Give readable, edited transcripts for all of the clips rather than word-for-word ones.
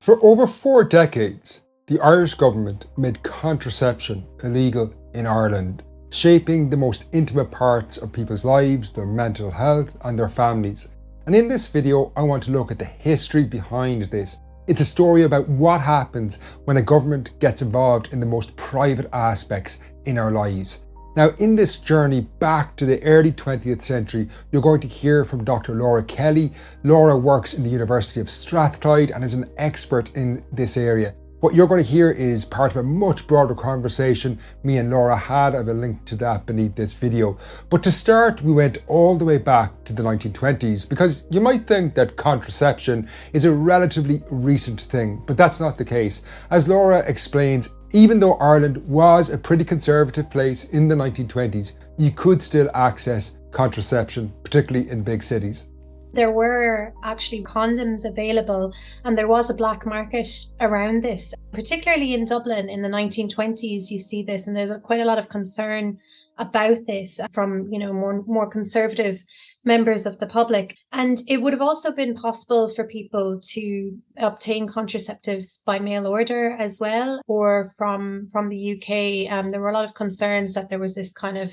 For over 4 decades, the Irish government made contraception illegal in Ireland, shaping the most intimate parts of people's lives, their mental health and their families. And in this video, I want to look at the history behind this. It's a story about what happens when a government gets involved in the most private aspects in our lives. Now, in this journey back to the early 20th century, you're going to hear from Dr. Laura Kelly. Laura works in the University of Strathclyde and is an expert in this area. What you're going to hear is part of a much broader conversation me and Laura had. I have a link to that beneath this video. But to start, we went all the way back to the 1920s, because you might think that contraception is a relatively recent thing, but that's not the case. As Laura explains, even though Ireland was a pretty conservative place in the 1920s, you could still access contraception, particularly in big cities. There were actually condoms available, and there was a black market around this, particularly in Dublin in the 1920s. You see this, and there's quite a lot of concern about this from more conservative members of the public. And it would have also been possible for people to obtain contraceptives by mail order as well, or from the UK. There were a lot of concerns that there was this kind of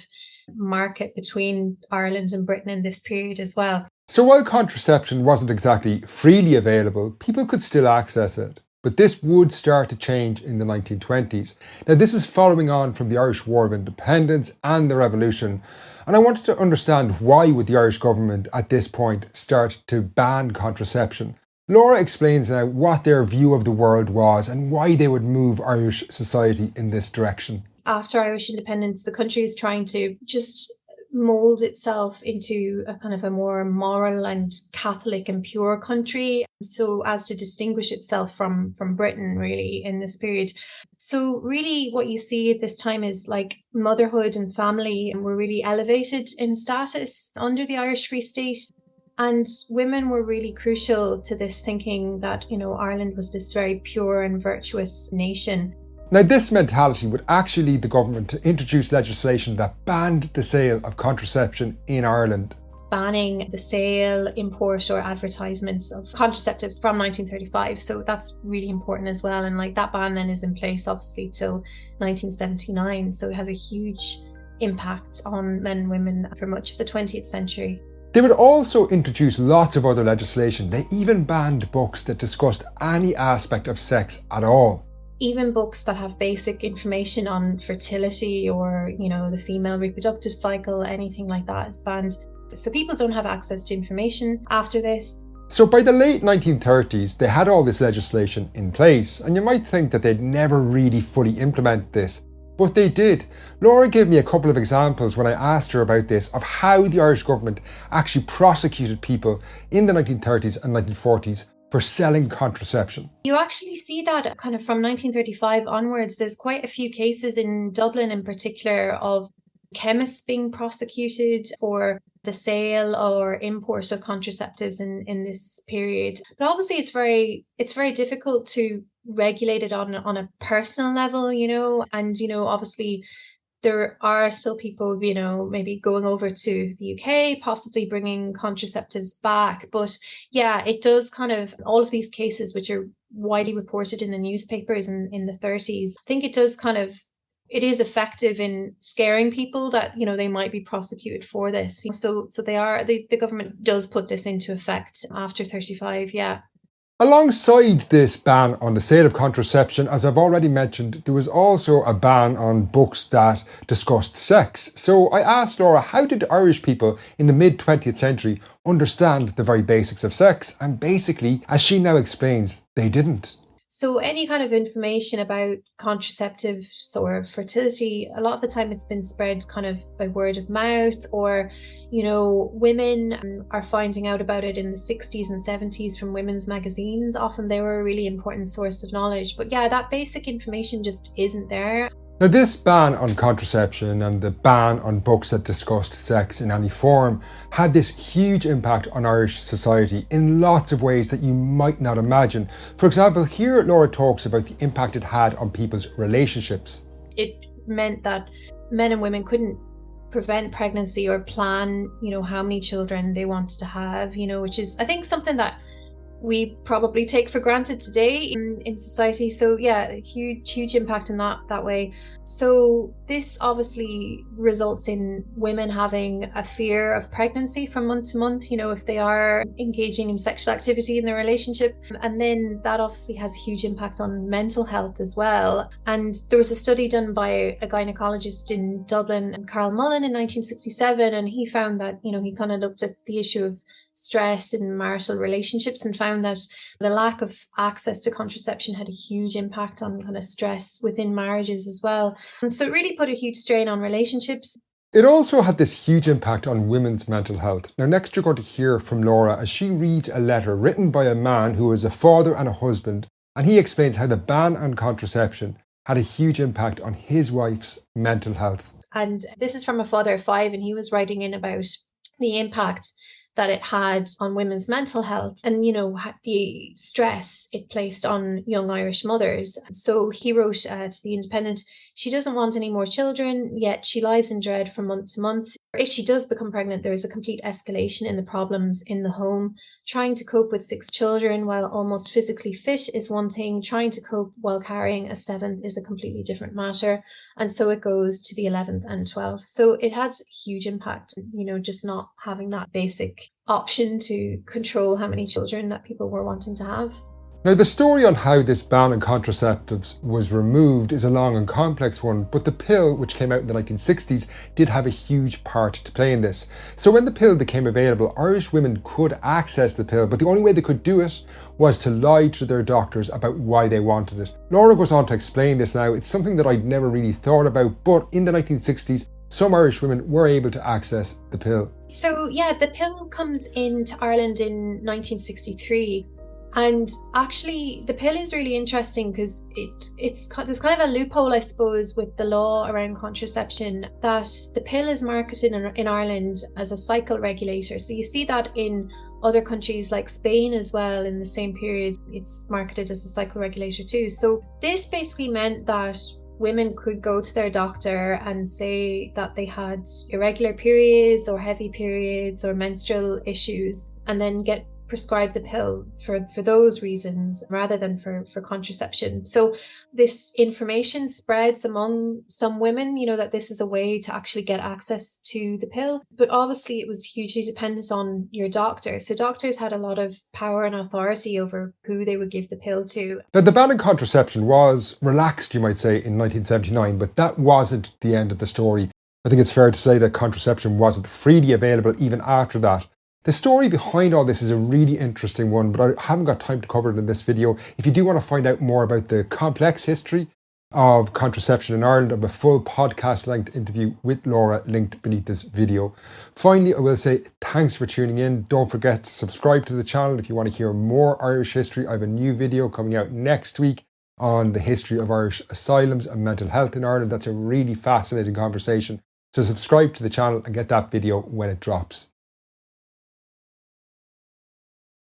market between Ireland and Britain in this period as well. So while contraception wasn't exactly freely available, people could still access it. But this would start to change in the 1920s. Now, this is following on from the Irish War of Independence and the Revolution. And I wanted to understand, why would the Irish government at this point start to ban contraception? Laura explains now what their view of the world was and why they would move Irish society in this direction. After Irish independence, the country is trying to just mould itself into a kind of a more moral and Catholic and pure country, so as to distinguish itself from Britain really in this period. So really what you see at this time is like motherhood and family were really elevated in status under the Irish Free State. And women were really crucial to this thinking that, Ireland was this very pure and virtuous nation. Now, this mentality would actually lead the government to introduce legislation that banned the sale of contraception in Ireland. Banning the sale, import or advertisements of contraceptives from 1935. So that's really important as well. And that ban then is in place obviously till 1979. So it has a huge impact on men and women for much of the 20th century. They would also introduce lots of other legislation. They even banned books that discussed any aspect of sex at all. Even books that have basic information on fertility or, the female reproductive cycle, anything like that is banned. So people don't have access to information after this. So by the late 1930s, they had all this legislation in place, and you might think that they'd never really fully implement this, but they did. Laura gave me a couple of examples when I asked her about this, of how the Irish government actually prosecuted people in the 1930s and 1940s for selling contraception. You actually see that kind of from 1935 onwards. There's quite a few cases in Dublin in particular of chemists being prosecuted for the sale or import of contraceptives in this period. But obviously it's very difficult to regulate it on a personal level, and obviously there are still people, maybe going over to the UK, possibly bringing contraceptives back. But yeah, it does kind of, all of these cases which are widely reported in the newspapers in the 30s, I think it is effective in scaring people that, they might be prosecuted for this. So the government does put this into effect after 35, yeah. Alongside this ban on the sale of contraception, as I've already mentioned, there was also a ban on books that discussed sex. So I asked Laura, how did Irish people in the mid-20th century understand the very basics of sex? And basically, as she now explains, they didn't. So any kind of information about contraceptives or fertility, a lot of the time it's been spread kind of by word of mouth, or, women are finding out about it in the 60s and 70s from women's magazines. Often they were a really important source of knowledge. But yeah, that basic information just isn't there. Now, this ban on contraception and the ban on books that discussed sex in any form had this huge impact on Irish society in lots of ways that you might not imagine. For example, here Laura talks about the impact it had on people's relationships. It meant that men and women couldn't prevent pregnancy or plan, how many children they wanted to have, which is, I think, something that we probably take for granted today in society. So yeah, huge impact in that way. So this obviously results in women having a fear of pregnancy from month to month, if they are engaging in sexual activity in their relationship. And then that obviously has a huge impact on mental health as well. And there was a study done by a gynecologist in Dublin, Carl Mullen, in 1967, and he found that, he kind of looked at the issue of stress in marital relationships and found that the lack of access to contraception had a huge impact on kind of stress within marriages as well. And so it really put a huge strain on relationships. It also had this huge impact on women's mental health. Now, next you're going to hear from Laura as she reads a letter written by a man who is a father and a husband, and he explains how the ban on contraception had a huge impact on his wife's mental health. And this is from a father of 5, and he was writing in about the impact that it had on women's mental health and, the stress it placed on young Irish mothers. So he wrote to The Independent, "She doesn't want any more children, yet she lies in dread from month to month. If she does become pregnant, there is a complete escalation in the problems in the home. Trying to cope with 6 children while almost physically fit is one thing. Trying to cope while carrying a 7th is a completely different matter." And so it goes to the 11th and 12th. So it has huge impact, just not having that basic option to control how many children that people were wanting to have. Now, the story on how this ban on contraceptives was removed is a long and complex one, but the pill, which came out in the 1960s, did have a huge part to play in this. So when the pill became available, Irish women could access the pill, but the only way they could do it was to lie to their doctors about why they wanted it. Laura goes on to explain this now. It's something that I'd never really thought about, but in the 1960s, some Irish women were able to access the pill. So yeah, the pill comes into Ireland in 1963. And actually, the pill is really interesting because there's kind of a loophole, I suppose, with the law around contraception, that the pill is marketed in Ireland as a cycle regulator. So you see that in other countries like Spain as well. In the same period, it's marketed as a cycle regulator too. So this basically meant that women could go to their doctor and say that they had irregular periods or heavy periods or menstrual issues, and then get prescribe the pill for those reasons rather than for contraception. So this information spreads among some women, that this is a way to actually get access to the pill. But obviously it was hugely dependent on your doctor. So doctors had a lot of power and authority over who they would give the pill to. Now, the ban on contraception was relaxed, you might say, in 1979, but that wasn't the end of the story. I think it's fair to say that contraception wasn't freely available even after that. The story behind all this is a really interesting one, but I haven't got time to cover it in this video. If you do want to find out more about the complex history of contraception in Ireland, I have a full podcast-length interview with Laura linked beneath this video. Finally, I will say thanks for tuning in. Don't forget to subscribe to the channel if you want to hear more Irish history. I have a new video coming out next week on the history of Irish asylums and mental health in Ireland. That's a really fascinating conversation. So subscribe to the channel and get that video when it drops.